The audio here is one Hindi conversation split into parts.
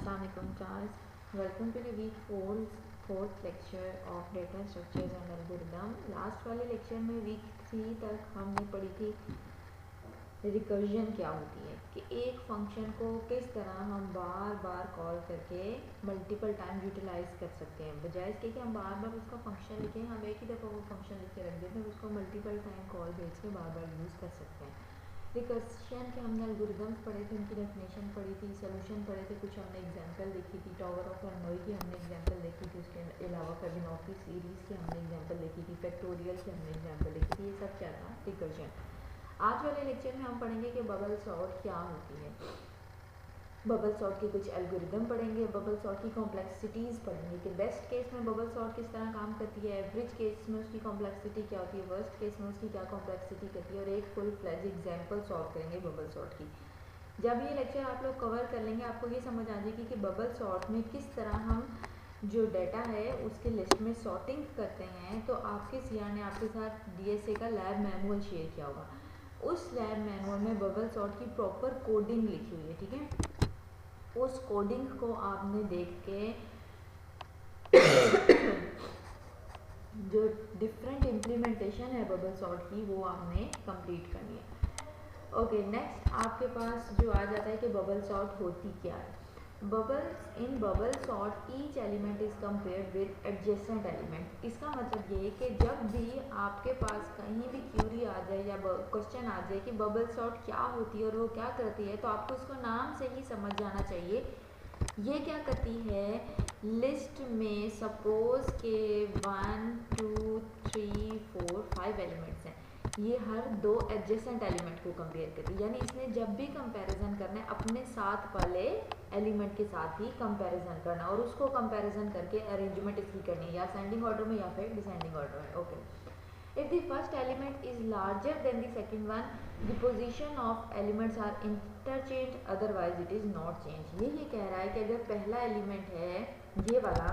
Assalamualaikum class. Welcome to the week 4th lecture of data structures and algorithm. Last वाले लेक्चर में वीक 3 तक हमने पढ़ी थी रिकर्जन क्या होती है, कि एक फंक्शन को किस तरह हम बार बार कॉल करके मल्टीपल टाइम यूटिलाइज कर सकते हैं। बजाय इसके कि हम बार बार उसका फंक्शन लिखें, हम एक ही दफ़ा वो फंक्शन लिख के रख देते हैं, उसको मल्टीपल टाइम कॉल भेज के बार बार यूज़ कर सकते हैं। रिकर्शन के हमने एल्गोरिदम्स पढ़े थे, उनकी डेफिनेशन पढ़ी थी, सोल्यूशन पढ़े थे, कुछ हमने एग्जांपल देखी थी, टावर ऑफ हर्नोई की हमने एग्जांपल देखी थी, उसके अलावा फेबिनॉकी सीरीज़ की हमने एग्जांपल देखी थी, फैक्टोरियल की हमने एग्जांपल देखी थी। ये सब क्या था? रिकर्शन। आज वाले लेक्चर में हम पढ़ेंगे कि बबल सॉर्ट क्या होती है, बबल सॉर्ट के कुछ एल्गोरिदम पढ़ेंगे, बबल सॉर्ट की कॉम्प्लेक्सिटीज़ पढ़ेंगे कि बेस्ट केस में बबल सॉर्ट किस तरह काम करती है, एवरेज केस में उसकी कॉम्प्लेक्सिटी क्या होती है, वर्स्ट केस में उसकी क्या कॉम्प्लेक्सिटी करती है, और एक फुल फ्लेज एग्जांपल सॉल्व करेंगे बबल सॉर्ट की। जब ये लेक्चर आप लोग कवर कर लेंगे, आपको ये समझ आ जाएगी कि बबल सॉर्ट में किस तरह हम जो डाटा है उसके लिस्ट में सॉर्टिंग करते हैं। तो आपके सीआर ने आपके साथ डीएसए का लैब मैनुअल शेयर किया होगा, उस लैब मैनुअल में बबल सॉर्ट की प्रॉपर कोडिंग लिखी हुई है, ठीक है। उस कोडिंग को आपने देख के जो डिफरेंट इम्प्लीमेंटेशन है बबल सॉर्ट की वो आपने कंप्लीट करनी है। ओके, नेक्स्ट आपके पास जो आ जाता है कि बबल सॉर्ट होती क्या है। Bubbles in bubble sort each element is compared with adjacent element. इसका मतलब ये है कि जब भी आपके पास कहीं भी क्यूरी आ जाए या क्वेश्चन आ जाए कि बबल सॉर्ट क्या होती है और वो क्या करती है, तो आपको उसको नाम से ही समझ जाना चाहिए। ये क्या करती है, लिस्ट में सपोज के 1 2 3 4 5 एलिमेंट्स हैं, ये हर दो एडजेसेंट एलिमेंट को कंपेयर करती है। यानी इसने जब भी कंपैरिजन करना है अपने साथ वाले एलिमेंट के साथ ही कंपैरिजन करना, और उसको कंपैरिजन करके अरेंजमेंट इसकी करनी है, या असेंडिंग ऑर्डर में या फिर डिसेंडिंग ऑर्डर में। Okay, if the first element is larger than the second one, the position of elements are interchanged, otherwise it is not changed। ये कह रहा है कि अगर पहला एलिमेंट है ये वाला,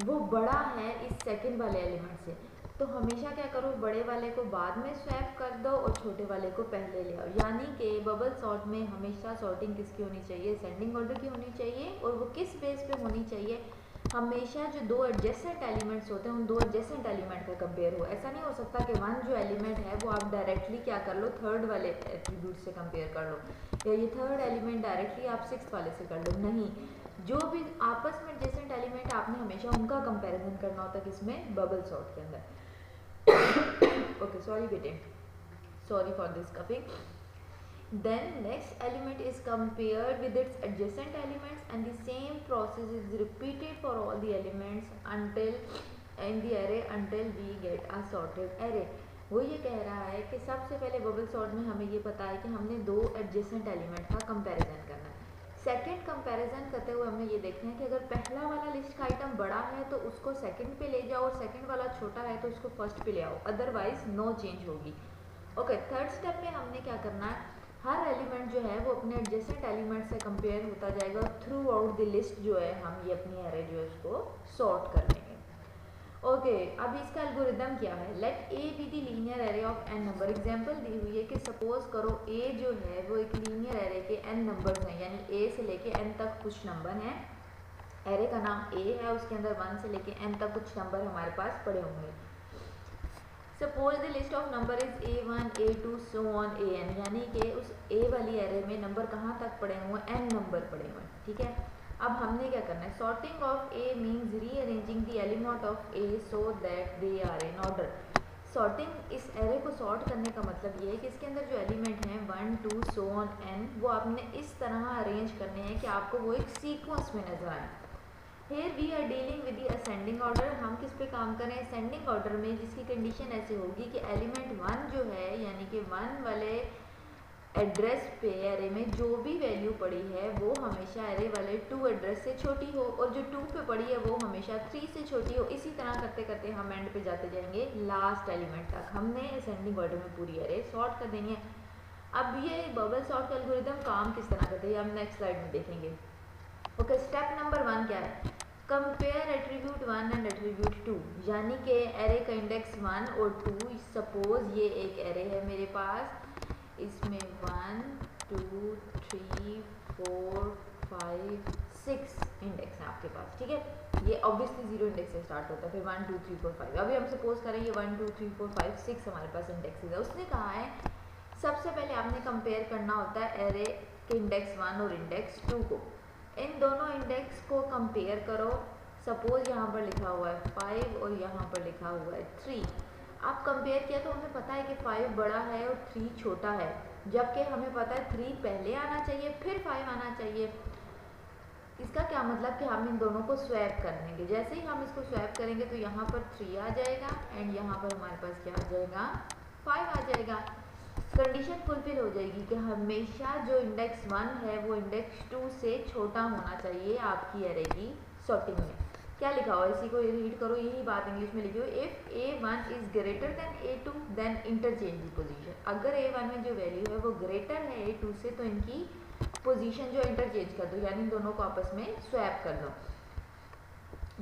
वो बड़ा है इस सेकंड वाले एलिमेंट से, तो हमेशा क्या करो, बड़े वाले को बाद में स्वैप कर दो और छोटे वाले को पहले ले आओ। यानी कि बबल सॉर्ट में हमेशा सॉर्टिंग किसकी होनी चाहिए, असेंडिंग ऑर्डर की होनी चाहिए। और वो किस बेस पे होनी चाहिए, हमेशा जो दो एडजेसेंट एलिमेंट्स होते हैं उन दो एडजेसेंट एलिमेंट का कंपेयर हो। ऐसा नहीं हो सकता कि वन जो एलिमेंट है वो आप डायरेक्टली क्या कर लो, थर्ड वाले एट्रीब्यूट से कंपेयर कर लो, या ये थर्ड एलिमेंट डायरेक्टली आप सिक्स्थ वाले से कर लो। नहीं, जो भी आपस में एडजेसेंट एलिमेंट आपने हमेशा उनका कंपैरिजन करना होता है, किसमें, बबल सॉर्ट के अंदर। ओके, सॉरी बेटे, sorry for this coughing. Then next element is compared with its adjacent elements, and the same process is repeated for all the elements until in the array until we get a sorted array। वो ये कह रहा है कि सबसे पहले बबल सॉर्ट में हमें ये पता है कि हमने दो एडजेसेंट एलिमेंट का कंपैरिजन करना है। सेकंड कंपैरिजन करते हुए हमें ये देखना है कि अगर पहला वाला लिस्ट का आइटम बड़ा है तो उसको सेकंड पे ले जाओ, और सेकंड वाला छोटा है तो उसको फर्स्ट पे ले आओ, अदरवाइज नो चेंज होगी। ओके, थर्ड स्टेप में हमने क्या करना है, हर एलिमेंट जो है वो अपने एडजेसेंट एलिमेंट से कंपेयर होता जाएगा, थ्रू आउट द लिस्ट जो है हम ये अपनी एरे जो है उसको सॉर्ट कर लेंगे। ओके, अब इसका एल्गोरिदम क्या है, let A be the linear array of N number. Example दी हुई है कि सपोज करो ए जो है वो एक लीनियर एरे के एन नंबर्स हैं, यानी ए से लेके एन तक कुछ नंबर हैं, एरे का नाम ए है, उसके अंदर 1 से लेके एन तक कुछ नंबर हमारे पास पड़े होंगे। Suppose the list of number is a1 a2 so on an, यानी कि उस a वाली एरे में नंबर कहाँ तक पड़े हुए हैं, n नंबर पड़े हुए हैं, ठीक है। अब हमने क्या करना है, sorting of a means rearranging the element of a so that they are in order. Sorting, इस एरे को सॉर्ट करने का मतलब ये है कि इसके अंदर जो एलिमेंट हैं 1 2 so on n, वो आपने इस तरह अरेंज करने हैं कि आपको वो एक सीक्वेंस में नजर आए। Here we are dealing with the ascending order। हम किस पे काम करें, ascending order में, जिसकी कंडीशन ऐसे होगी कि एलिमेंट 1 जो है, यानी कि 1 वाले एड्रेस पे एरे में जो भी वैल्यू पड़ी है वो हमेशा एरे वाले 2 एड्रेस से छोटी हो, और जो 2 पे पड़ी है वो हमेशा 3 से छोटी हो। इसी तरह करते करते हम एंड पे जाते जाएंगे लास्ट एलिमेंट तक। हमने असेंडिंग ऑर्डर में पूरी एरे सॉर्ट कर देनी है। अब ये बबल सॉर्ट का एल्गोरिथम काम किस तरह करते हैं हम नेक्स्ट स्लाइड में देखेंगे। ओके, स्टेप नंबर 1 क्या है, कंपेयर एट्रीब्यूट 1 एंड एट्रीब्यूट 2, यानी कि एरे का इंडेक्स 1 और 2। सपोज ये एक एरे है मेरे पास, इसमें 1 2 3 4 5 6 इंडेक्स है आपके पास, ठीक है। ये ऑब्वियसली 0 इंडेक्स से स्टार्ट होता है, फिर 1 2 3 4 5। अभी हम सपोज करें ये 1 2 3 4 5 6 हमारे पास इंडेक्सेस है। उसने कहा है सबसे पहले आपने कंपेयर करना होता है एरे के इंडेक्स 1 और इंडेक्स 2 को। इन दोनों इंडेक्स को कंपेयर करो। सपोज यहाँ पर लिखा हुआ है 5 और यहाँ पर लिखा हुआ है 3। आप कंपेयर किया तो हमें पता है कि 5 बड़ा है और 3 छोटा है, जबकि हमें पता है 3 पहले आना चाहिए फिर 5 आना चाहिए। इसका क्या मतलब कि हम इन दोनों को स्वैप कर देंगे। जैसे ही हम इसको स्वैप करेंगे तो यहाँ पर 3 आ जाएगा एंड यहाँ पर हमारे पास क्या आ जाएगा, 5 आ जाएगा। कंडीशन फुलफिल हो जाएगी कि हमेशा जो इंडेक्स 1 है वो इंडेक्स 2 से छोटा होना चाहिए आपकी एरे की सॉर्टिंग में। क्या लिखा हुआ है, इसी को रीड करो, यही बात इंग्लिश में लिखी हुई। If A1 is greater than A2 then interchange the position. अगर A1 में जो वैल्यू है वो ग्रेटर है A2 से तो इनकी पोजीशन जो इंटरचेंज कर दो, यानी दोनों को आपस में स्वैप कर दो।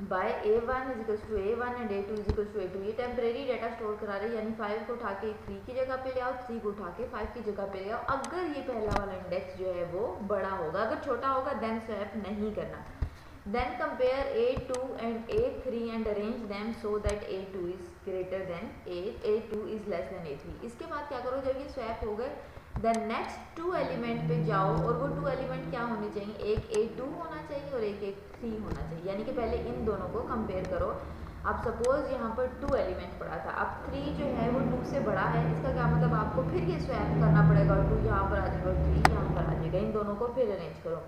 By A1 is equals to A1 and A2 is equals to A2। ये टेम्परेरी डाटा स्टोर करा रहे हैं, यानी 5 को उठा के 3 की जगह पे ले आओ, 3 को उठा के 5 की जगह पे ले आओ। अगर ये पहला वाला इंडेक्स जो है वो बड़ा होगा, अगर छोटा होगा देन स्वैप नहीं करना। Then compare A2 and A3 and arrange them so that A2 is greater than A2 is less than A3। इसके बाद क्या करो, जब ये स्वैप हो गए देन नेक्स्ट 2 एलिमेंट पे जाओ और वो 2 एलिमेंट क्या होने चाहिए, एक A2 होना चाहिए और एक A3 होना चाहिए। यानी कि पहले इन दोनों को कंपेयर करो। अब सपोज यहाँ पर 2 एलिमेंट पड़ा था, अब 3 जो है वो 2 से बड़ा है। इसका क्या मतलब, आपको फिर ये स्वैप करना पड़ेगा, 2 यहाँ पर आ जाएगा और 3 यहाँ पर आ जाएगा। इन दोनों को फिर अरेंज करो।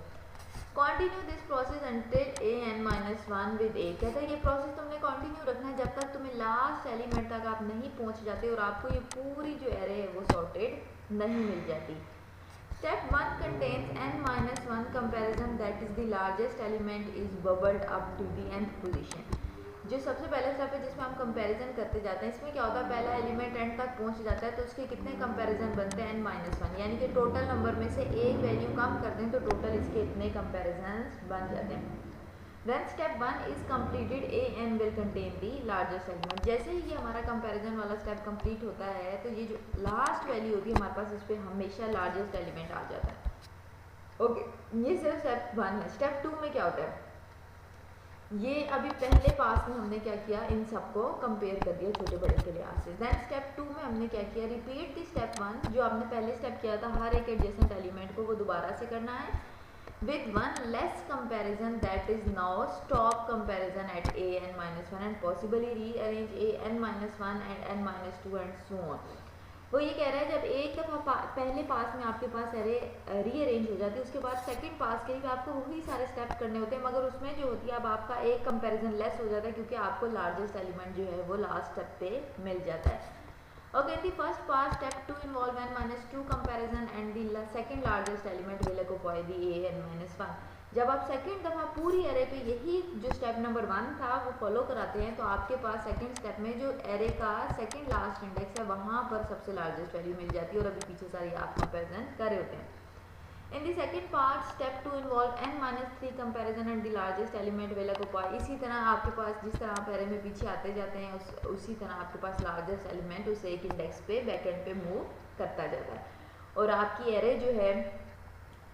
Continue this process until an-1 with a। कहता है ये प्रोसेस तुमने कंटिन्यू रखना है जब तक तुम्हें लास्ट एलिमेंट तक आप नहीं पहुंच जाते और आपको ये पूरी जो एरे है वो सॉर्टेड नहीं मिल जाती। Step 1 contains n-1 comparison that is the largest element is bubbled up to the nth position. जो सबसे पहला स्टेप है जिसमें हम कंपैरिजन करते जाते हैं, इसमें क्या होता है, पहला एलिमेंट एंड तक पहुंच जाता है तो उसके कितने कंपैरिजन बनते हैं, n-1, यानी कि टोटल नंबर में से एक वैल्यू कम कर दें तो टोटल इसके इतने कंपैरिजन बन जाते हैं। When step 1 is completed, an will contain the largest element। जैसे ही ये हमारा कंपैरिजन वाला स्टेप कंप्लीट होता है तो ये जो लास्ट वैल्यू होती है हमारे पास, इस पर हमेशा लार्जेस्ट एलिमेंट आ जाता है। ओके, ये सिर्फ स्टेप 1 है। स्टेप 2 में क्या होता है, ये अभी पहले पास में हमने क्या किया, इन सबको कंपेयर कर दिया छोटे बड़े के लिहाज से। देन स्टेप 2 में हमने क्या किया, रिपीट दी स्टेप 1, जो आपने पहले स्टेप किया था, हर एक एडजेसेंट एलिमेंट को वो दोबारा से करना है with one less comparison, that is now stop comparison at an-1 and possibly rearrange an-1 and n-2 and so on। वो ये कह रहा है जब एक दफ़ा पहले पास में आपके पास एरे रीअरेंज हो जाती है, उसके बाद सेकंड पास के लिए आपको वही सारे स्टेप्स करने होते हैं, मगर उसमें जो होती है अब आपका एक कंपैरिजन लेस हो जाता है क्योंकि आपको लार्जेस्ट एलिमेंट जो है वो लास्ट स्टेप पे मिल जाता है। Okay, the first pass step 2 involve n-2 comparison and the second largest element will occupy the an-1। जब आप सेकंड दफ़ा पूरी एरे पे यही जो स्टेप नंबर 1 था वो फॉलो कराते हैं तो आपके पास सेकंड स्टेप में जो एरे का सेकंड लास्ट इंडेक्स है वहाँ पर सबसे लार्जेस्ट वैल्यू मिल जाती है और अभी पीछे सारी आप कंपैरिजन कर रहे होते हैं। In the second part step 2 involve n-3 comparison and the largest element will occupy. इसी तरह आपके पास जिस तरह आप एरे में पीछे आते जाते हैं उसी तरह आपके पास लार्जेस्ट एलिमेंट उस एक इंडेक्स पे बैकएंड पे मूव करता जाता है और आपकी एरे जो है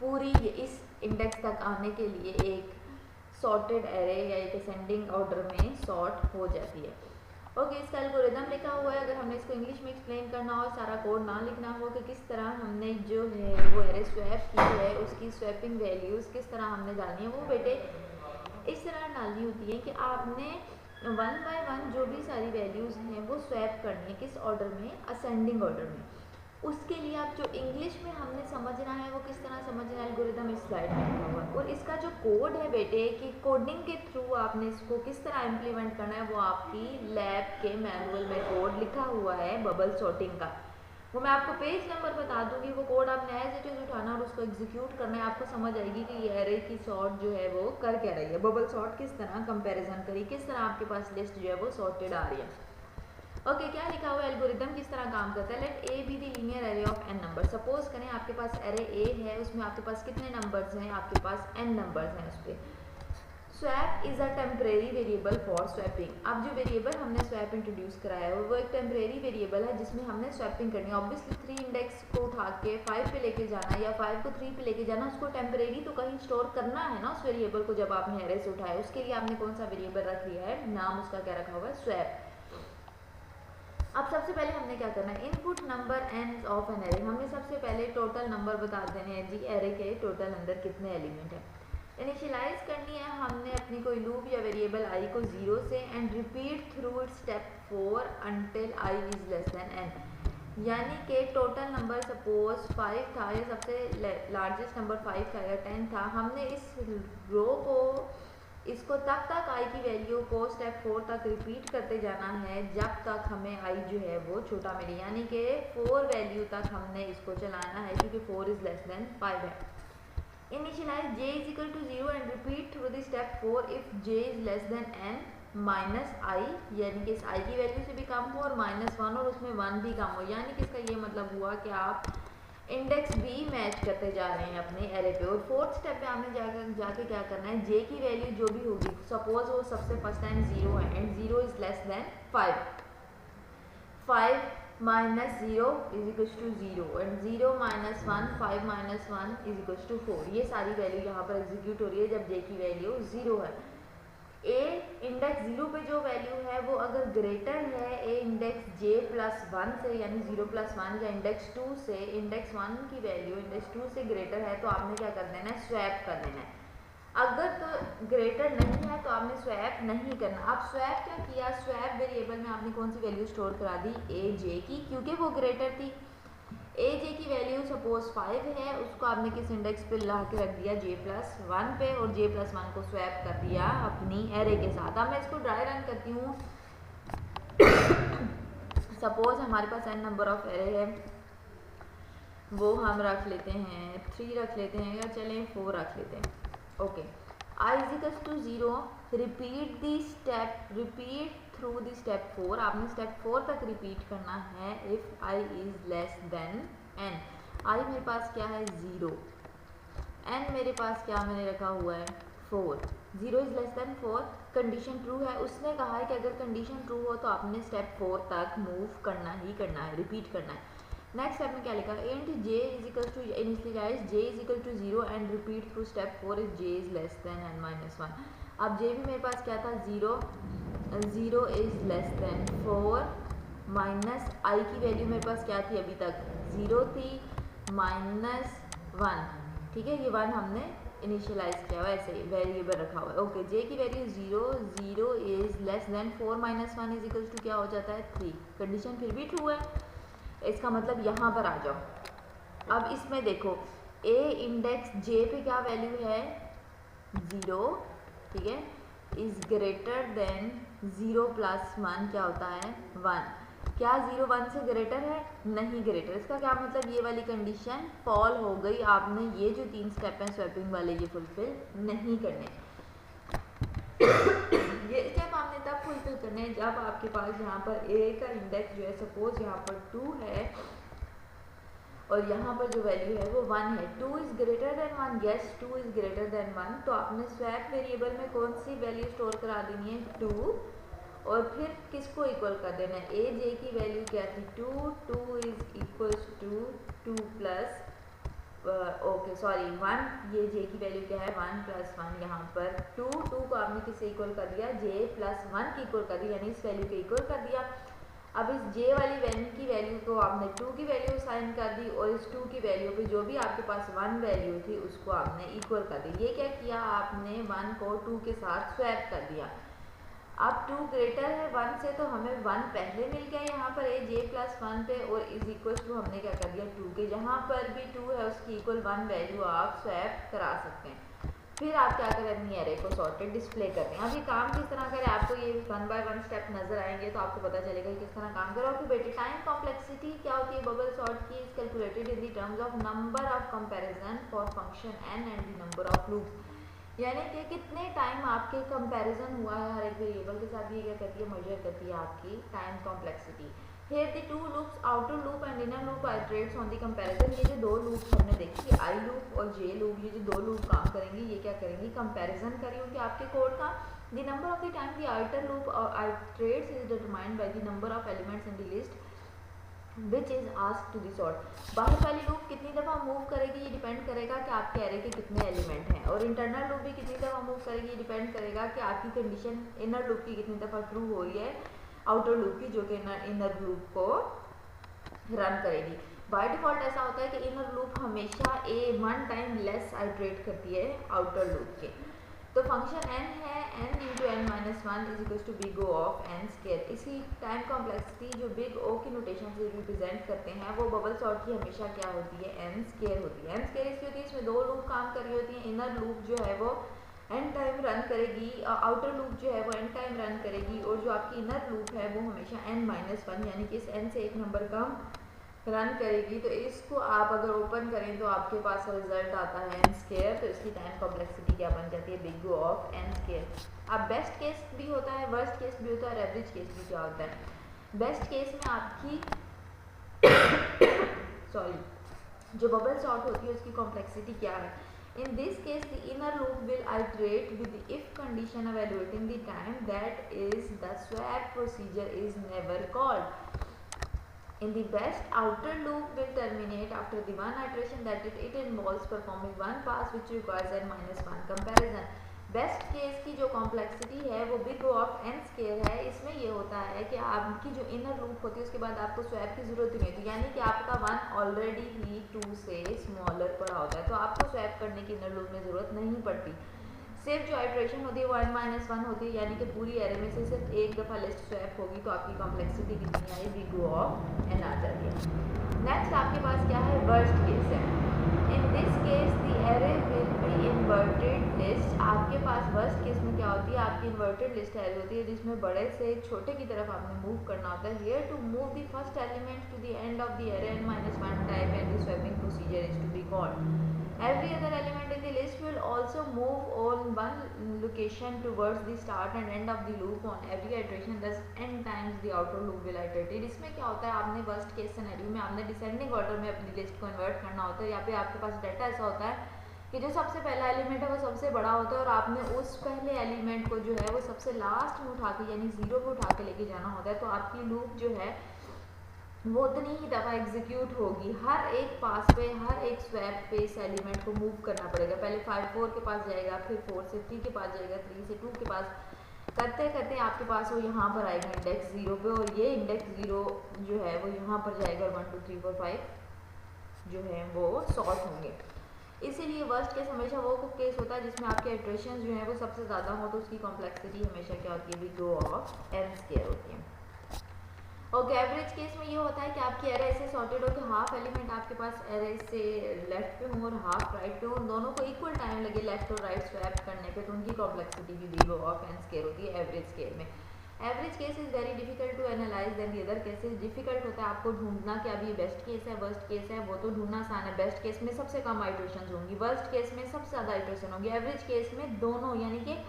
पूरी इस इंडेक्स तक आने के लिए एक सॉर्टेड एरे या एक असेंडिंग ऑर्डर में सॉर्ट हो जाती है। ओके, इसका एल्गोरिथम लिखा हुआ है। अगर हमने इसको इंग्लिश में एक्सप्लेन करना हो, सारा कोड ना लिखना हो कि किस तरह हमने जो है वो एरे स्वैप की है, उसकी स्वैपिंग वैल्यूज़ किस तरह हमने डालनी है, वो बेटे इस तरह डालनी होती है कि आपने 1 बाय 1 जो भी सारी वैल्यूज़ हैं वो स्वैप करनी है, किस ऑर्डर में, असेंडिंग ऑर्डर में। उसके लिए आप जो इंग्लिश में हमने समझना है वो किस तरह समझना है, एल्गोरिथम इस स्लाइड में लिखा हुआ है। और इसका जो कोड है बेटे कि कोडिंग के थ्रू आपने इसको किस तरह इम्प्लीमेंट करना है वो आपकी लैब के मैनुअल में कोड लिखा हुआ है बबल सॉर्टिंग का। वो मैं आपको पेज नंबर बता दूंगी, वो कोड आपने एज इट इज उठाना और उसको एग्जीक्यूट करना है। आपको समझ आएगी कि ये एरे की सॉर्ट जो है वो कर क्या रही है, बबल सॉर्ट किस तरह कंपैरिजन करी, किस तरह आपके पास लिस्ट जो है वो सॉर्टेड आ रही है। ओके, क्या लिखा हुआ है, एल्गोरिथम किस तरह काम करता है। Let A be the linear array of n number. Suppose करें आपके पास एरे ए है, उसमें आपके पास कितने नंबर्स हैं, आपके पास n नंबर्स हैं उस पर। Swap is a temporary variable for swapping. अब जो वेरिएबल हमने स्वैप इंट्रोड्यूस कराया है वो एक टेम्परेरी वेरिएबल है जिसमें हमने स्वैपिंग करनी है। ऑब्वियसली 3 इंडेक्स को उठा के 5 पे लेके जाना या 5 को 3 पे लेके जाना, उसको टेम्परेरी तो कहीं स्टोर करना है ना उस वेरिएबल को। जब आपने एरे से उठाया उसके लिए आपने कौन सा वेरिएबल रख लिया है, नाम उसका क्या रखा हुआ है, स्वैप। अब सबसे पहले हमने क्या करना है, input number end of an array. हमने सबसे पहले टोटल नंबर बता देने हैं जी, एरे के टोटल अंदर कितने एलिमेंट है। इनिशियलाइज करनी है हमने अपनी कोई लूप या वेरिएबल आई को 0 से and repeat through it step 4 until I is less than n। यानी कि टोटल नंबर सपोज 5 था या सबसे लार्जेस्ट नंबर 5 था या 10 था, हमने इस रो को इसको तब तक आई की वैल्यू को स्टेप 4 तक रिपीट करते जाना है जब तक हमें आई जो है वो छोटा मिले, यानी कि 4 वैल्यू तक हमने इसको चलाना है क्योंकि 4 इज लेस देन 5 है। Initialise j is equal to 0 and repeat through the step 4 if j is less than n minus I, यानी कि इस i की वैल्यू से भी कम हो और -1 और उसमें 1 भी कम हो। यानी कि इसका ये मतलब हुआ कि आप इंडेक्स बी मैच करते जा रहे हैं अपने एरे पे। और फोर्थ स्टेप पे आपने जाके क्या करना है, जे की वैल्यू जो भी होगी, सपोज वो सबसे फर्स्ट टाइम 0 है and 0 is less than 5, 5 minus 0 is equal to 0 and 0 minus 1, 5 minus 1 is equal to 4। ये सारी वैल्यू यहाँ पर एग्जीक्यूट हो रही है जब जे की वैल्यू 0 है। ए इंडेक्स 0 पे जो वैल्यू है वो अगर ग्रेटर है ए इंडेक्स j प्लस 1 से, यानी 0 प्लस 1 या इंडेक्स 2 से, इंडेक्स 1 की वैल्यू इंडेक्स 2 से ग्रेटर है तो आपने क्या कर देना है, स्वैप कर देना है। अगर तो ग्रेटर नहीं है तो आपने स्वैप नहीं करना। अब स्वैप क्या किया, स्वैप वेरिएबल में आपने कौन सी वैल्यू स्टोर करा दी, ए जे की, क्योंकि वो ग्रेटर थी। ए जे की वैल्यू सपोज 5 है, उसको आपने किस इंडेक्स पे ला के रख दिया, j प्लस 1 पे, और j प्लस 1 को स्वैप कर दिया अपनी एरे के साथ। अब मैं इसको ड्राई रन करती हूँ। सपोज हमारे पास n नंबर ऑफ एरे है, वो हम रख लेते हैं 3 रख लेते हैं या चलें 4 रख लेते हैं। Okay, i is equal to 0, repeat the step, repeat through the step 4। आपने स्टेप 4 तक रिपीट करना है if i is less than n। i मेरे पास क्या है 0, n मेरे पास क्या मैंने रखा हुआ है 4, 0 is less than 4, condition true है। उसने कहा है कि अगर कंडीशन ट्रू हो तो आपने स्टेप 4 तक मूव करना ही करना है, रिपीट करना है। नेक्स्ट स्टेप में क्या लिखा, int j is equal to, initialize j is equal to 0 and repeat through step 4 if j is less than n minus 1। अब j भी मेरे पास क्या था 0, 0 इज लेस देन 4 माइनस आई की वैल्यू मेरे पास क्या थी अभी तक 0 थी, माइनस 1, ठीक है, ये 1 हमने इनिशियलाइज किया हुआ, ऐसे वेरिएबल रखा हुआ है। ओके, जे की value 0, 0 is less than 4 minus 1 is equal to क्या हो जाता है 3। कंडीशन फिर भी ट्रू है, इसका मतलब यहाँ पर आ जाओ। अब इसमें देखो ए इंडेक्स जे पे क्या वैल्यू है 0, ठीक है, इज ग्रेटर देन 0 प्लस 1 क्या होता है 1। क्या 0 1 से ग्रेटर है, नहीं ग्रेटर। इसका क्या मतलब, ये वाली कंडीशन फॉल हो गई। आपने ये जो 3 स्टेप हैं स्वैपिंग वाले ये फुलफिल नहीं करने। ये स्टेप आपने तब फुलफिल करने हैं जब आपके पास यहाँ पर ए का इंडेक्स जो है सपोज यहाँ पर 2 है और यहाँ पर जो वैल्यू है वो 1 है। 2 is greater then 1, yes 2 is greater then 1, तो आपने स्वैप वेरिएबल में कौन सी वैल्यू स्टोर करा देनी है 2, और फिर किसको इक्वल कर देना है, ए जे की वैल्यू क्या थी 2, 2 is equal to 2 plus okay sorry 1, ये जे की वैल्यू क्या है 1 प्लस 1, यहाँ पर 2 को आपने किससे इक्वल कर दिया, जे प्लस 1 की इक्वल कर दिया, यानी इस वैल्यू के इक्वल कर दिया। अब इस j वाली वैल्यू की वैल्यू को आपने 2 की वैल्यू साइन कर दी और इस 2 की वैल्यू पे जो भी आपके पास 1 वैल्यू थी उसको आपने इक्वल कर दी। ये क्या किया आपने 1 को 2 के साथ स्वैप कर दिया। अब 2 ग्रेटर है 1 से तो हमें 1 पहले मिल गया यहाँ पर ए जे प्लस 1 पे, और इज इक्वल टू हमने क्या कर दिया 2 के, जहाँ पर भी 2 है उसकी इक्वल 1 वैल्यू आप स्वैप करा सकते हैं। फिर आप क्या करें, अपनी एरे को सॉर्टेड डिस्प्ले करते हैं। अब ये काम किस तरह करें, आपको ये 1 बाय 1 स्टेप नजर आएंगे तो आपको पता चलेगा किस तरह काम करें। और बेटे टाइम कॉम्प्लेक्सिटी क्या होती है बबल सॉर्ट की, is calculated in the terms of number of comparison for function n and the number of loop, यानी कि कितने टाइम आपके कंपैरिजन हुआ है हर एक वेरिएबल के साथ, ये क्या करती है मेजर करती है आपकी time complexity. Here the two loops, outer loop and inner loop iterates on the comparison. ये जो दो लूप हमने देखी, आई लूप और जे लूप, ये जो दो लूप काम करेंगे, ये क्या करेंगे, कंपैरिजन करेंगे आपके कोड का. The number of the time the outer loop iterates is determined by the number of elements in the list which is asked to the sort. बाहर वाली लूप कितनी दफ़ा मूव करेगी ये डिपेंड करेगा कि आपके एरे के कितने एलिमेंट हैं, और इंटरनल लूप भी कितनी दफ़ा मूव करेगी ये डिपेंड करेगा कि आपकी कंडीशन इनर लूप की कितनी दफ़ा ट्रू हो रही है आउटर लूप की, जो कि इनर लूप को रन करेगी. बाय डिफॉल्ट ऐसा होता है कि इनर लूप हमेशा वन टाइम लेस आइट्रेट करती है आउटर लूप के. तो फंक्शन n है, n into N minus one is equal to big O of N square. इसी टाइम कॉम्प्लेक्सिटी जो बिग ओ की नोटेशन से रिप्रेजेंट करते हैं वो बबल सॉर्ट की हमेशा क्या होती है, एन स्केयर होती है. एन स्केयर इसकी होती है, इसमें दो लूप काम कर रही होती हैं. इनर लूप जो है वो एन टाइम रन करेगी, आउटर लूप जो है वो एन टाइम रन करेगी, और जो आपकी इनर लूप है वो हमेशा एन माइनस वन यानी कि इस एन से एक नंबर कम रन करेगी. तो इसको आप अगर ओपन करें तो आपके पास रिजल्ट आता है एन स्केयर. तो इसकी टाइम कॉम्प्लेक्सिटी क्या बन जाती है, big O of N square. अब बेस्ट केस भी होता है, वर्स्ट केस भी होता है, और एवरेज केस भी क्या होता है. बेस्ट केस में आपकी सॉरी जो बबल सॉर्ट होती है उसकी कॉम्प्लेक्सिटी क्या है. In this case, the inner loop will iterate with the if condition evaluating the time, that is, the swap procedure is never called. In the best, outer loop will terminate after the one iteration, that is, it involves performing one pass which requires n minus one comparison. Best case की जो कॉम्प्लेक्सिटी है वो big O of N square है. इसमें ये होता है कि आपकी जो इनर लूप होती है उसके बाद आपको स्वैप की ज़रूरत ही नहीं होती, यानी कि आपका वन ऑलरेडी ही टू से स्मॉलर पड़ा होता है, तो आपको स्वैप करने की इनर लूप में ज़रूरत नहीं पड़ती. सिर्फ जो आइट्रेशन होती है वो n माइनस वन होती है, यानी कि पूरी एरे में से सिर्फ एक दफ़ा लिस्ट स्वैप होगी तो आपकी कॉम्प्लेक्सिटी कितनी आई, बिग ओ ऑफ एन आ जाती है. नेक्स्ट आपके पास क्या है, वर्स्ट केस है. In this case the array will be inverted list. आपके पास वर्स्ट केस में क्या होती है, आपकी इन्वर्टेड लिस्ट एरे होती है जिसमें बड़े से छोटे की तरफ आपने मूव करना होता है. Here to move the first element to the end of the array n minus one type and the swapping procedure is to be called. Every other element in the list will also move on one location towards the start and end of the loop on every iteration. Thus n times the outer loop will iterate. इसमें क्या होता है, आपने वर्स्ट केस सिनेरियो में आपने डिसेंडिंग ऑर्डर में अपनी लिस्ट को कन्वर्ट करना होता है. या फिर आपके पास डाटा ऐसा होता है कि जो सबसे पहला एलिमेंट है वो सबसे बड़ा होता है, और आपने उस पहले एलिमेंट को जो है वो सबसे लास्ट में उठा के यानी जीरो पे उठा के लेके जाना होता है. तो आपकी लूप जो है वो उतनी ही दफ़ा एग्जीक्यूट होगी. हर एक पास पे, हर एक स्वैप पे इस एलिमेंट को मूव करना पड़ेगा. पहले 5 4 के पास जाएगा, फिर 4 से 3 के पास जाएगा, 3 से 2 के पास, करते करते आपके पास वो यहाँ पर आएगा इंडेक्स 0 पे, और ये इंडेक्स 0 जो है वो यहाँ पर जाएगा, 1 2 3 4 5 जो है वो सॉर्ट होंगे. इसीलिए वर्स्ट केस हमेशा वो केस होता है जिसमें आपके इटरेशंस जो है वो सबसे ज़्यादा हो, तो उसकी कॉम्प्लेक्सिटी हमेशा क्या होती है, big O of N square होती है. ओके, एवरेज केस में ये होता है कि आपकी एरे ऐसे सॉर्टेड हो कि हाफ एलिमेंट आपके पास एरे से लेफ्ट पे हो और हाफ राइट पे हो, दोनों को इक्वल टाइम लगे लेफ्ट और राइट स्वैप करने पे, तो उनकी कॉम्प्लेक्सिटी भी big O of N square होती है एवरेज केस में. Average case is very difficult to analyze than the other cases. Difficult होता है आपको ढूंढना कि अभी बेस्ट केस है वर्स्ट केस है, वो तो ढूंढना आसान है. बेस्ट केस में सबसे कम आइट्रेशन होंगी, वर्स्ट केस में सबसे ज़्यादा आइट्रेशन होंगी, एवरेज केस में दोनों यानी कि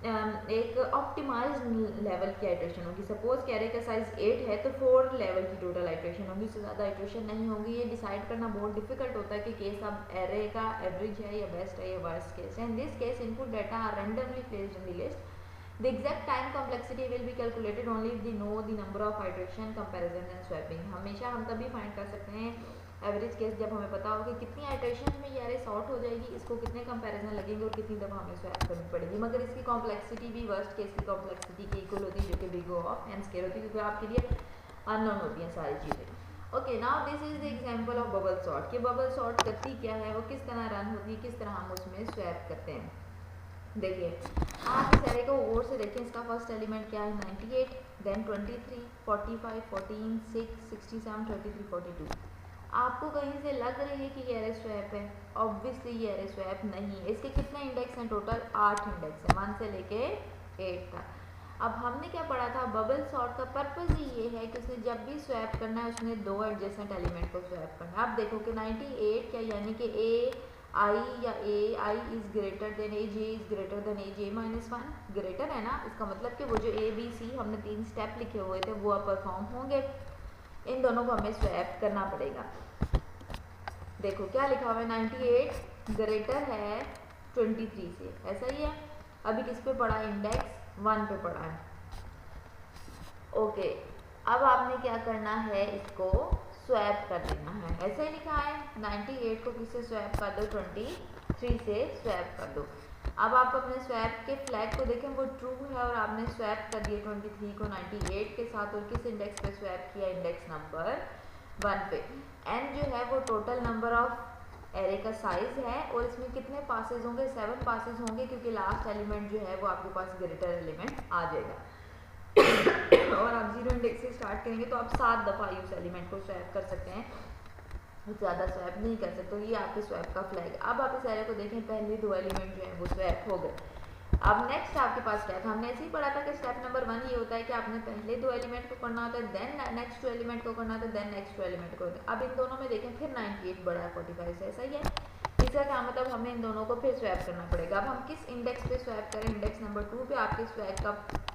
एक ऑप्टिमाइज लेवल की आइट्रेशन होगी. सपोज कैरे का साइज 8 है तो 4 लेवल की टोटल आइट्रेशन होगी, उससे ज़्यादा आइट्रेशन नहीं होगी. ये डिसाइड करना बहुत डिफिकल्ट होता है कि केस अब एरे का एवरेज है या बेस्ट है या वर्स्ट केस है. In this case input data are randomly placed in the list. The exact time complexity will be calculated only if we know the number of iteration, comparison and swapping. हमेशा हम तभी फाइंड कर सकते हैं एवरेज केस जब हमें पता हो कि कितनी आइट्रेशन में ये एरे सॉर्ट हो जाएगी, इसको कितने कंपैरिजन लगेंगे और कितनी दफ़ा हमें स्वैप करनी पड़ेगी. मगर इसकी कॉम्प्लेक्सिटी भी वर्स्ट केस की कॉम्प्लेक्सिटी के इक्वल होती है, जो कि big O of N square होती है, क्योंकि आपके लिए अननोन होती हैं सारी चीज़ें. Okay, now this is the example of bubble sort. कि बबल सॉर्ट करती क्या है, वो किस तरह रन होती है, किस तरह हम उसमें स्वैप करते हैं. देखिए आप इस एरे को और से देखें. इसका फर्स्ट एलिमेंट क्या है, 98, देन 23, 45, 14, 6, 67, 33, 42. आपको कहीं से लग रही है कि ये एरे स्वैप है, ऑब्वियसली ये एरे स्वैप नहीं है. इसके कितने इंडेक्स हैं, टोटल 8 इंडेक्स हैं, 1 से लेके 8 तक. अब हमने क्या पढ़ा था, बबल सॉर्ट का पर्पज़ ही ये है कि उसने जब भी स्वैप करना है उसने दो एडजेसेंट एलिमेंट को स्वैप करना है. आप देखो कि 98 क्या यानी कि ए आई या A I is greater than A J is greater than A J minus one. Greater है ना, इसका मतलब कि वो जो ए बी सी हमने 3 स्टेप लिखे हुए थे वो अब परफॉर्म होंगे. इन दोनों को हमें स्वैप करना पड़ेगा। देखो क्या लिखा हुआ है, 98 ग्रेटर है 23 से, ऐसा ही है। अभी किस पे पड़ा है, इंडेक्स 1 पे पड़ा है। ओके, अब आपने क्या करना है, इसको स्वैप कर देना है। ऐसा ही लिखा है, 98 को किससे स्वैप कर दो, 23 से स्वैप कर दो। अब आप अपने स्वैप के फ्लैग को देखें, वो ट्रू है और आपने स्वैप कर दिया 23 को 98 के साथ, और किस इंडेक्स पे स्वैप किया, इंडेक्स नंबर 1 पे। n जो है वो टोटल नंबर ऑफ एरे का साइज है, और इसमें कितने पासेज होंगे, 7 पासेज होंगे, क्योंकि लास्ट एलिमेंट जो है वो आपके पास ग्रेटर एलिमेंट आ जाएगा। और आप 0 इंडेक्स से स्टार्ट करेंगे तो आप 7 दफ़ा उस एलिमेंट को स्वैप कर सकते हैं, ज़्यादा स्वैप नहीं कर सकते। तो ये आपके स्वैप का फ्लैग। अब आप इस एरे को देखें, पहले 2 एलिमेंट जो है वो स्वैप हो गए। अब नेक्स्ट आपके पास क्या था, हमने ऐसे ही पढ़ा था कि स्टेप नंबर 1 ये होता है कि आपने पहले 2 एलिमेंट को करना होता है, देन नेक्स्ट 2 एलिमेंट को करना होता है, देन नेक्स्ट 2 एलिमेंट को। अब इन दोनों में देखें, फिर 98 बड़ा है 45 से, ऐसा ही है। इसका क्या मतलब, हमें इन दोनों को फिर स्वैप करना पड़ेगा। अब हम किस इंडेक्स पे स्वैप करें, इंडेक्स नंबर 2 पे। आपके स्वैप का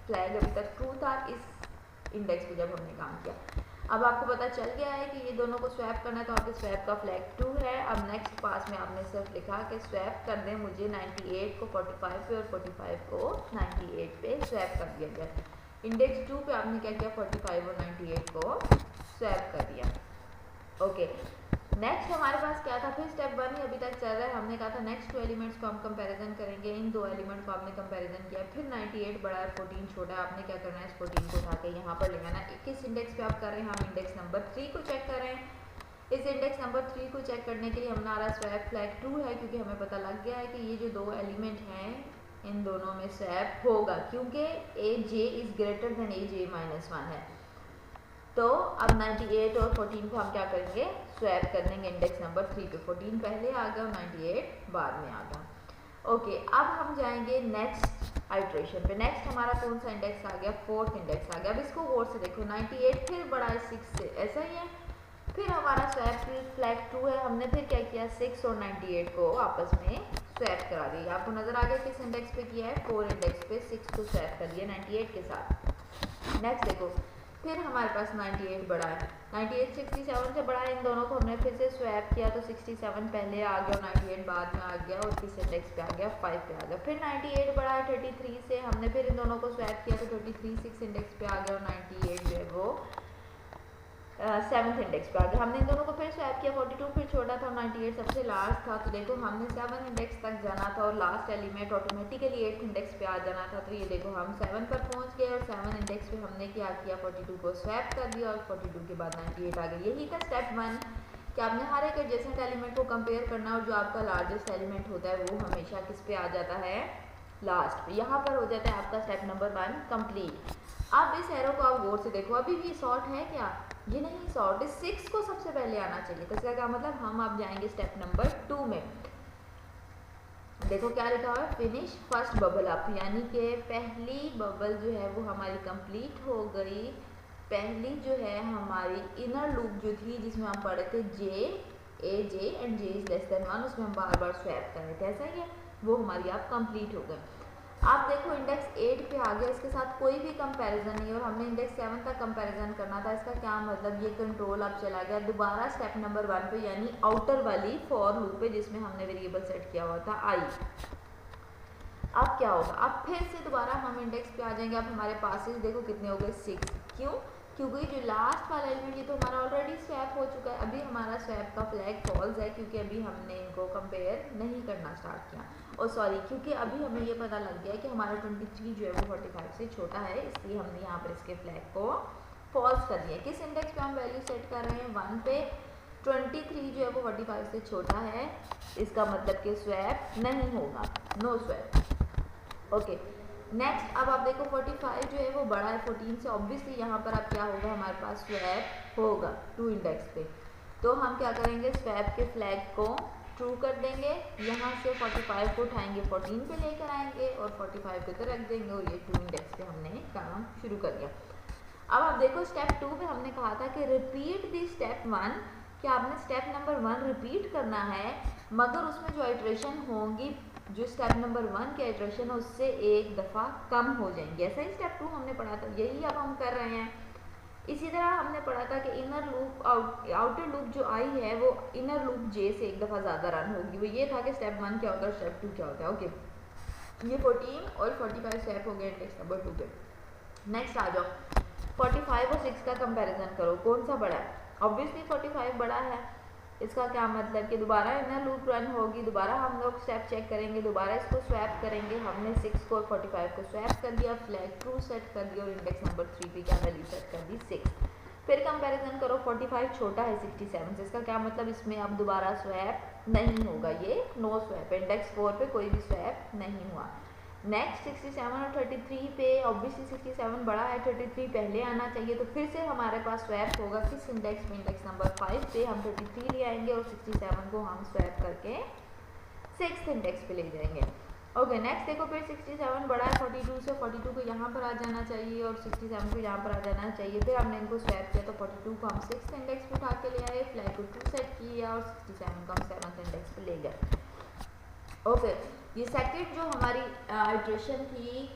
फ्लैग अभी तक ट्रू था इस इंडेक्स पे जब हमने काम किया। अब आपको पता चल गया है कि ये दोनों को स्वैप करना है, तो आपके स्वैप का फ्लैग 2 है। अब नेक्स्ट पास में आपने सिर्फ लिखा कि स्वैप कर दें मुझे 98 को 45 पे और 45 को 98 पे स्वैप कर दिया गया। इंडेक्स 2 पे आपने क्या किया, 45 और 98 को स्वैप कर दिया। ओके, नेक्स्ट हमारे पास क्या था, फिर स्टेप 1 ही अभी तक चल रहा है। हमने कहा था नेक्स्ट 2 एलिमेंट्स को हम कंपैरिजन करेंगे, इन 2 एलिमेंट को आपने कंपैरिजन किया। फिर 98 बड़ा है 14 छोटा है, आपने क्या करना है, इस 14 को उठा के यहाँ पर ले आना। किस इंडेक्स पे आप कर रहे हैं, हम इंडेक्स नंबर 3 को चेक कर रहे हैं। इस इंडेक्स नंबर 3 को चेक करने के लिए हमारा स्वैप फ्लैग 2 है, क्योंकि हमें पता लग गया है कि ये जो 2 एलिमेंट हैं इन दोनों में स्वैप होगा, क्योंकि a j is greater than A J minus 1 है। तो अब 98 और 14 को हम क्या करेंगे, स्वैप कर देंगे इंडेक्स नंबर 3 पे। 14 पहले आ गया और 98 बाद में आ गया। ओके, अब हम जाएंगे नेक्स्ट आइट्रेशन पे। नेक्स्ट हमारा कौन सा इंडेक्स आ गया, 4th इंडेक्स आ गया। अब इसको गौर से देखो, 98 फिर बड़ा है 6 से, ऐसा ही है। फिर हमारा स्वैप फ्लैग 2 है, हमने फिर क्या किया, 6 और 98 को आपस में स्वैप करा दिया। आपको नजर आ गया किस इंडेक्स पे किया है, 4 इंडेक्स पे 6 को स्वैप कर दिया 98 के साथ। नेक्स्ट देखो, फिर हमारे पास 98 बड़ा है, 98 67 से बड़ा है। इन दोनों को हमने फिर से स्वैप किया, तो 67 पहले आ गया और 98 बाद में आ गया, और किस इंडेक्स पे आ गया, 5 पे आ गया। फिर 98 बड़ा है 33 से, हमने फिर इन दोनों को स्वैप किया, तो 33 6 इंडेक्स पे आ गया और 98 जो है वो 7th इंडेक्स पे आ गया। हमने इन दोनों को फिर स्वैप किया, 42 फिर छोटा था, 98 सबसे लास्ट था। तो देखो हमने 7 इंडेक्स तक जाना था और last element automatically 8th index पे आ जाना था। तो ये देखो हम 7 पर पहुंच गए और 7 इंडेक्स पे हमने क्या किया, 42 को स्वैप कर दिया और 42 के बाद 98 आ गया। यही था स्टेप 1 कि आपने हर एक एडजेसेंट एलिमेंट को कंपेयर करना, और जो आपका लार्जेस्ट एलिमेंट होता है वो हमेशा किस पे आ जाता है, लास्ट पे। यहाँ पर हो जाता है आपका स्टेप नंबर 1 कंप्लीट। अब इस एरो को आप गौर से देखो, अभी भी सॉर्ट है क्या, ये नहीं सॉर्ट, 6 को सबसे पहले आना चाहिए। तो इसका क्या मतलब, हम आप जाएंगे स्टेप नंबर 2 में। देखो क्या लिखा हुआ है, फिनिश फर्स्ट बबल अप, यानी कि पहली बबल जो है वो हमारी कंप्लीट हो गई। पहली जो है हमारी इनर लूप जो थी, जिसमें हम पढ़े थे a j and j is less than 1, उसमें हम बार बार स्वैप कर रहे थे, ऐसा ही है, वो हमारी आप कंप्लीट हो गए। आप देखो इंडेक्स 8 पे आ गया, इसके साथ कोई भी कंपैरिजन नहीं, और हमने इंडेक्स 7 तक कंपैरिजन करना था। इसका क्या मतलब, ये कंट्रोल अब चला गया दोबारा स्टेप नंबर 1 पे, यानी आउटर वाली फॉर लूप पे, जिसमें हमने वेरिएबल सेट किया हुआ था आई। अब क्या होगा, अब फिर से दोबारा हम इंडेक्स पे आ जाएंगे। अब हमारे पासेज देखो कितने हो गए, 6। क्यों, क्योंकि जो लास्ट वाला एलिमेंट ये तो हमारा ऑलरेडी स्वैप हो चुका है। अभी हमारा स्वैप का फ्लैग फॉल्स है, क्योंकि अभी हमने इनको कंपेयर नहीं करना स्टार्ट किया। और सॉरी, क्योंकि अभी हमें ये पता लग गया है कि हमारा 23 जो है वो 45 से छोटा है, इसलिए हमने यहाँ पर इसके फ्लैग को फॉल्स कर दिया। किस इंडेक्स पे हम वैल्यू सेट कर रहे हैं, 1 पे। 23 जो है वो 45 से छोटा है, इसका मतलब कि स्वैप नहीं होगा, नो स्वैप। ओके, नेक्स्ट अब आप देखो 45 जो है वो बड़ा है 14 से, ऑब्वियसली यहाँ पर अब क्या होगा, हमारे पास स्वैप होगा 2 इंडेक्स पे। तो हम क्या करेंगे, स्वैप के फ्लैग को ट्रू कर देंगे, यहाँ से 45 को उठाएंगे 14 पे लेकर आएंगे और 45 को तो रख देंगे, और ये 2 इंडेक्स पे हमने काम शुरू कर दिया। अब आप देखो स्टेप 2 में हमने कहा था कि रिपीट दी स्टेप 1, कि आपने स्टेप नंबर 1 रिपीट करना है, मगर उसमें जो आइट्रेशन होंगी, जो स्टेप नंबर 1 की आइट्रेशन है उससे एक दफ़ा कम हो जाएंगे। ऐसा ही स्टेप 2 हमने पढ़ा था, यही अब हम कर रहे हैं। इसी तरह हमने पढ़ा था कि इनर लूप आउटर लूप जो आई है वो इनर लूप जे से एक दफ़ा ज़्यादा रन होगी। वो ये था कि स्टेप 1 क्या होता है, स्टेप 2 क्या होता है। ओके, ये 14 और 45 स्टेप हो गए इंडेक्स नंबर 2 पे। नेक्स्ट आ जाओ, 45 और 6 का कंपैरिजन करो, कौन सा बड़ा है। ऑब्वियसली 45 बड़ा है। इसका क्या मतलब कि दोबारा इनर लूप रन होगी, दोबारा हम लोग स्टेप चेक करेंगे, दोबारा इसको स्वैप करेंगे। हमने 6 को और 45 को स्वैप कर दिया, फ्लैग ट्रू सेट कर दिया और इंडेक्स नंबर 3 पे क्या वैल्यू सेट कर दी 6। फिर कंपैरिजन करो, 45 छोटा है 67 से, इसका क्या मतलब इसमें अब दोबारा स्वैप नहीं होगा, ये नो स्वैप। इंडेक्स 4 पे कोई भी स्वैप नहीं हुआ। नेक्स्ट 67 और 33 पे ऑब्वियसली 67 बड़ा है, 33 पहले आना चाहिए, तो फिर से हमारे पास स्वैप होगा किस इंडेक्स में, इंडेक्स नंबर 5 पे हम 33 ले आएंगे और 67 को हम स्वैप करके 6th इंडेक्स पे ले जाएंगे। ओके, नेक्स्ट देखो, फिर 67 बड़ा है 42 से, 42 को यहाँ पर आ जाना चाहिए और 67 को यहाँ पर आ जाना चाहिए। फिर हमने इनको स्वैप किया तो 42 को हम 6th इंडेक्स पे उठा के ले आए, फ्लैग को 2 सेट किया और 67 को हम 7th इंडेक्स पे ले गए। ओके, ये सेकंड जो हमारी इटरेशन थी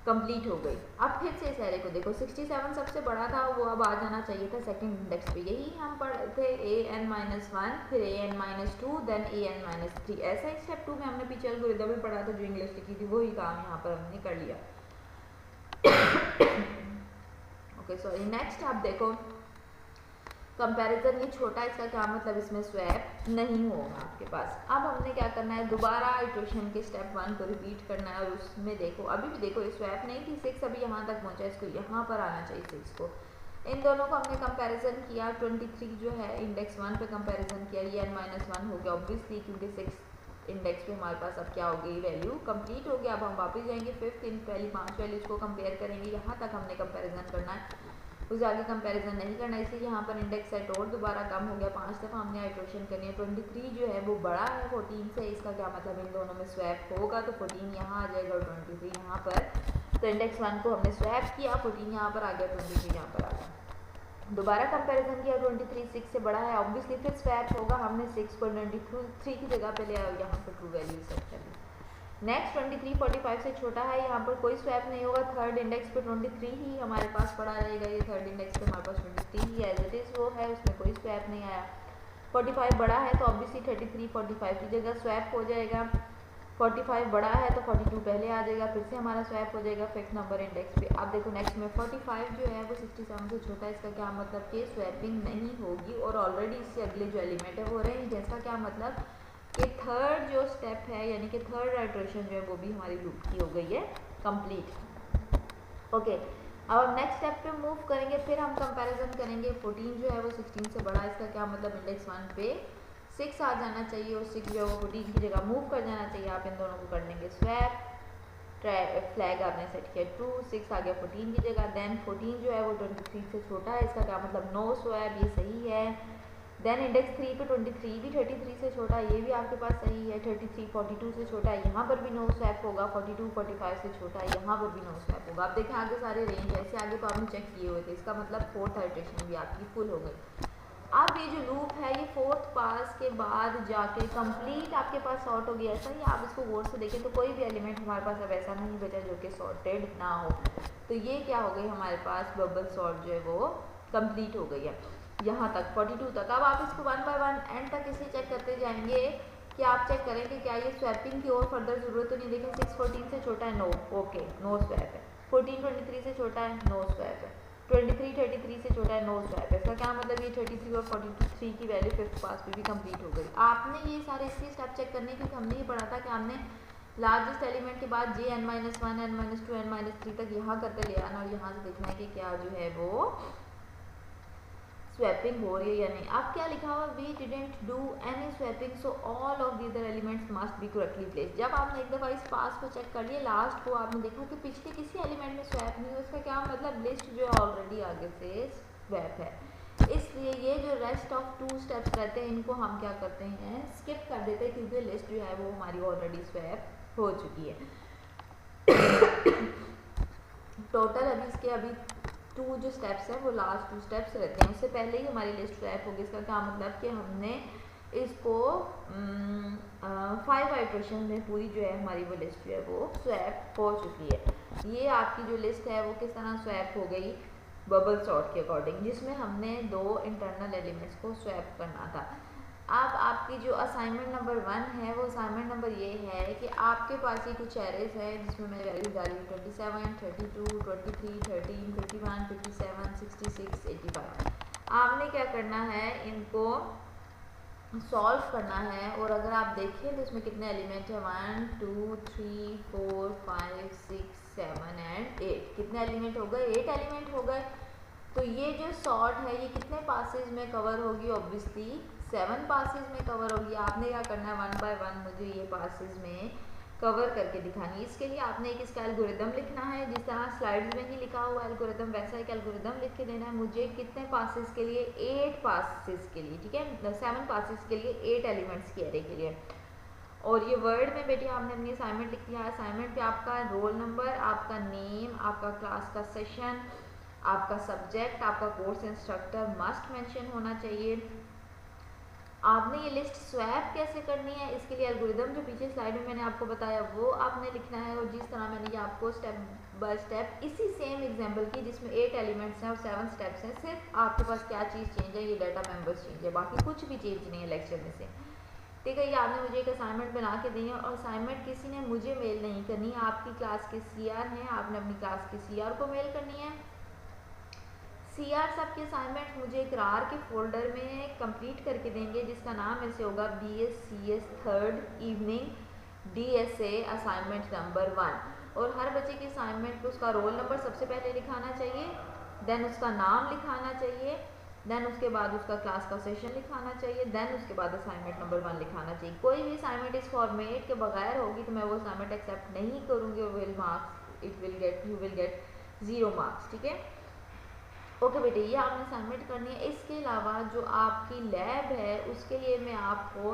कंप्लीट हो गई। अब फिर से इस एरे को देखो, 67 सबसे बड़ा था, वो अब आ जाना चाहिए था सेकंड इंडेक्स पे। यही हम पढ़े थे an-1, फिर an-2, देन an-3। ऐसा ही स्टेप 2 में हमने पीछे एल्गोरिथम में पढ़ा था, जो इंग्लिश लिखी थी, वही काम यहाँ पर हमने कर लिया। ओके सॉरी, नेक्स्ट आप देखो कंपैरिजन, ये छोटा, इसका क्या मतलब इसमें स्वैप नहीं होगा आपके पास। अब हमने क्या करना है, दोबारा इटरेशन के स्टेप 1 को रिपीट करना है और उसमें देखो, अभी भी देखो ये स्वैप नहीं थी, 6 अभी यहाँ तक पहुँचा, इसको यहाँ पर आना चाहिए 6 को। इन दोनों को हमने कंपैरिजन किया, 23 जो है इंडेक्स 1 पे कंपैरिजन किया, ये n-1 हो गया ऑब्वियसली, क्योंकि 6 इंडेक्स पे हमारे पास अब क्या हो गई, वैल्यू कंप्लीट हो गया। अब हम वापस जाएंगे 5th, इन पहली 5 वैल्यूज को कंपेयर करेंगे, यहाँ तक हमने कंपेरिजन करना है, उस आगे कंपैरिजन नहीं करना, इसलिए यहाँ पर इंडेक्स सेट और दोबारा कम हो गया, 5 दफ़ा हमने आइट्रेशन करनी है। 23 जो है वो बड़ा है 14 से, इसका क्या मतलब इन दोनों में स्वैप होगा, तो 14 यहाँ आ जाएगा और 23 यहाँ पर। तो इंडेक्स 1 को हमने स्वैप किया, 14 यहाँ पर आ गया, 23 यहाँ पर आ गया। दोबारा कंपैरिजन किया, 23 6 से बड़ा है, ऑब्वियसली फिर स्वैप होगा, हमने 6 को 23 की जगह पे ले आया, यहाँ पर ट्रू वैल्यू सेट कर दी। नेक्स्ट 23 45 से छोटा है, यहाँ पर कोई स्वैप नहीं होगा, थर्ड इंडेक्स पे 23 ही हमारे पास पड़ा रहेगा, ये थर्ड इंडेक्स पे हमारे पास 23 ही एज इट इज़ वो है, उसमें कोई स्वैप नहीं आया। 45 बड़ा है तो ऑब्वियसली 33 45 की जगह स्वैप हो जाएगा, 45 बड़ा है तो 42 पहले आ जाएगा, फिर से हमारा स्वैप हो जाएगा 5th नंबर इंडेक्स पे। अब देखो नेक्स्ट में 45 जो है वो 67 से छोटा है, इसका क्या मतलब कि स्वैपिंग नहीं होगी और ऑलरेडी इससे अगले जो एलिमेंट है वो रेंज है, इसका क्या मतलब कि थर्ड जो स्टेप है यानी कि थर्ड आइट्रेशन जो है वो भी हमारी लूप की हो गई है कंप्लीट। ओके, अब हम नेक्स्ट स्टेप पे मूव करेंगे, फिर हम कंपैरिजन करेंगे, 14 जो है वो 16 से बड़ा है, इसका क्या मतलब इंडेक्स 1 पे 6 आ जाना चाहिए और 6 जो है वो 14 की जगह मूव कर जाना चाहिए। आप इन दोनों को कर लेंगे स्वैप, फ्लैग आपने सेट किया ट्रू, 6 आ गया 14 की जगह, देन 14 जो है वो 23 से छोटा है, इसका क्या मतलब नो स्वैप, ये सही है। देन इंडेक्स 3 पे 23 भी 33 से छोटा है, ये भी आपके पास सही है। 33 42 से छोटा है, यहाँ पर भी नो स्वैप होगा। 42 45 से छोटा है, यहाँ पर भी नो स्वैप होगा। आप देखें आगे सारे रेंज ऐसे आगे तो आपने चेक किए हुए थे, इसका मतलब 4th आइट्रेशन भी आपकी फुल हो गई। अब ये जो लूप है ये 4th पास के बाद जाके कंप्लीट आपके पास सॉर्ट हो गया। ऐसा ही आप इसको गौर से देखें तो कोई भी एलिमेंट हमारे पास अब ऐसा नहीं बचा जो कि सॉर्टेड ना हो, तो ये क्या हो गई हमारे पास बबल सॉर्ट जो है वो कंप्लीट हो गई है यहाँ तक 42 तक। अब आप इसको 1 बाय 1 एंड तक इसे चेक करते जाएंगे कि आप चेक करें कि क्या ये स्वैपिंग की और फर्दर जरूरत तो नहीं। देखें 6 14 से छोटा है, नो, ओके नो स्वैप है। 14 23 से छोटा है, नो स्वैप है। 23 33 से छोटा है, नो स्वैप है। इसका क्या मतलब ये 33 और 43 की वैल्यू 5th पास पे भी कंप्लीट हो गई। आपने ये सारे इसलिए स्टेप चेक करने क्योंकि हमने ये पढ़ा था कि हमने लार्जेस्ट एलिमेंट के बाद जे n-1 n-2 n-3 तक यहाँ करके ले आना और यहाँ से देखना है कि क्या जो है वो स्वैपिंग हो रही है या नहीं। अब क्या लिखा हुआ, we didn't do any swapping so all of the other elements must be correctly placed. जब आपने एक दफ़ा इस पास को चेक कर लिया, लास्ट को आपने देखा कि पिछले किसी एलिमेंट में स्वैप नहीं हो, इसका क्या मतलब लिस्ट जो है ऑलरेडी आगे से स्वैप है। इसलिए ये जो रेस्ट ऑफ 2 स्टेप्स रहते हैं इनको हम क्या करते हैं, स्किप कर देते हैं क्योंकि लिस्ट जो है वो हमारी ऑलरेडी स्वैप हो चुकी है। टोटल अभी इसके अभी 2 जो स्टेप्स हैं वो लास्ट 2 स्टेप्स रहते हैं, उससे पहले ही हमारी लिस्ट स्वैप होगी। इसका क्या मतलब कि हमने इसको 5 आइट्रेशन में पूरी जो है हमारी वो लिस्ट जो है वो स्वैप हो चुकी है। ये आपकी जो लिस्ट है वो किस तरह स्वैप हो गई, बबल सॉर्ट के अकॉर्डिंग, जिसमें हमने 2 इंटरनल एलिमेंट्स को स्वैप करना था। अब आपकी जो असाइनमेंट नंबर 1 है वो असाइनमेंट नंबर ये है कि आपके पास ये कुछ एरेज है जिसमें मैंने वैल्यू डाली 27, 32, 23, 13, 51, 57, 66, 85। आपने क्या करना है, इनको सॉल्व करना है। और अगर आप देखें तो इसमें कितने एलिमेंट है, 1 2 3 4 5 6 7 एंड 8। कितने एलिमेंट हो गए, 8 एलिमेंट हो गए। तो ये जो सॉर्ट है ये कितने पासेज में कवर होगी, ऑब्वियसली 7 पासेज में कवर होगी। आपने क्या करना है, 1 बाय 1 मुझे ये पासेज में कवर करके दिखानी है। इसके लिए आपने एक इसका एल्गोरिदम लिखना है, जिस तरह स्लाइड्स में ही लिखा हुआ एल्गोरिदम वैसा एक एल्गोरिदम लिख के देना है मुझे। कितने पासेस के लिए, 8 पासेस के लिए, ठीक है, 7 पासेस के लिए 8 एलिमेंट्स की एरे के लिए। और ये वर्ड में बेटी आपने अपनी असाइनमेंट लिख दिया है। असाइनमेंट पे आपका रोल नंबर, आपका नेम, आपका क्लास का सेशन, आपका सब्जेक्ट, आपका कोर्स इंस्ट्रक्टर मस्ट मेंशन होना चाहिए। आपने ये लिस्ट स्वैप कैसे करनी है, इसके लिए एल्गोरिदम जो पीछे स्लाइड में मैंने आपको बताया वो आपने लिखना है। और जिस तरह मैंने ये आपको स्टेप बाय स्टेप इसी सेम एग्जांपल की जिसमें 8 एलिमेंट्स हैं और 7 स्टेप्स हैं, सिर्फ आपके पास क्या चीज़ चेंज है, ये डाटा मेंबर्स चेंज है, बाकी कुछ भी चेंज नहीं है लेक्चर में से। ठीक है, ये आपने मुझे एक असाइनमेंट बना के दी है और असाइनमेंट किसी ने मुझे मेल नहीं करनी है, आपकी क्लास के CR हैं, आपने अपनी क्लास के CR को मेल करनी है। CR साहब की असाइनमेंट मुझे एक रार के फोल्डर में कंप्लीट करके देंगे, जिसका नाम ऐसे होगा BScs 3rd evening DSA assignment number 1। और हर बच्चे की असाइनमेंट को उसका रोल नंबर सबसे पहले लिखाना चाहिए, देन उसका नाम लिखाना चाहिए, देन उसके बाद उसका क्लास का सेशन लिखाना चाहिए, देन उसके बाद असाइनमेंट नंबर 1 लिखाना चाहिए। कोई भी असाइनमेंट इस फॉर्मेट के बगैर होगी तो मैं वो असाइनमेंट एक्सेप्ट नहीं करूँगी और यू विल गेट 0 मार्क्स। ठीक है, ओके बेटे, ये आपने सबमिट करनी है। इसके अलावा जो आपकी लैब है उसके लिए मैं आपको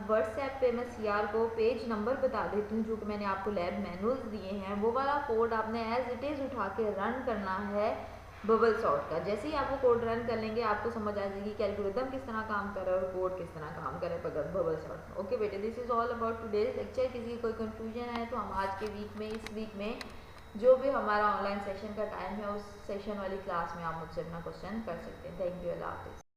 व्हाट्सएप पे मैं CR को पेज नंबर बता देती हूँ, जो कि मैंने आपको लैब मैनुअल्स दिए हैं, वो वाला कोड आपने एज इट इज़ उठा के रन करना है बबल सॉर्ट का। जैसे ही आप वो कोड रन कर लेंगे आपको समझ आ जाएगी कि एल्गोरिदम किस तरह काम कर रहा है और कोड किस तरह काम कर रहा है बबल सॉर्ट। ओके बेटे, this is all about today's lecture. किसी कोई कंफ्यूजन है तो हम आज के वीक में, इस वीक में जो भी हमारा ऑनलाइन सेशन का टाइम है उस सेशन वाली क्लास में आप मुझसे अपना क्वेश्चन कर सकते हैं। थैंक यू, अल्लाह हाफिज़।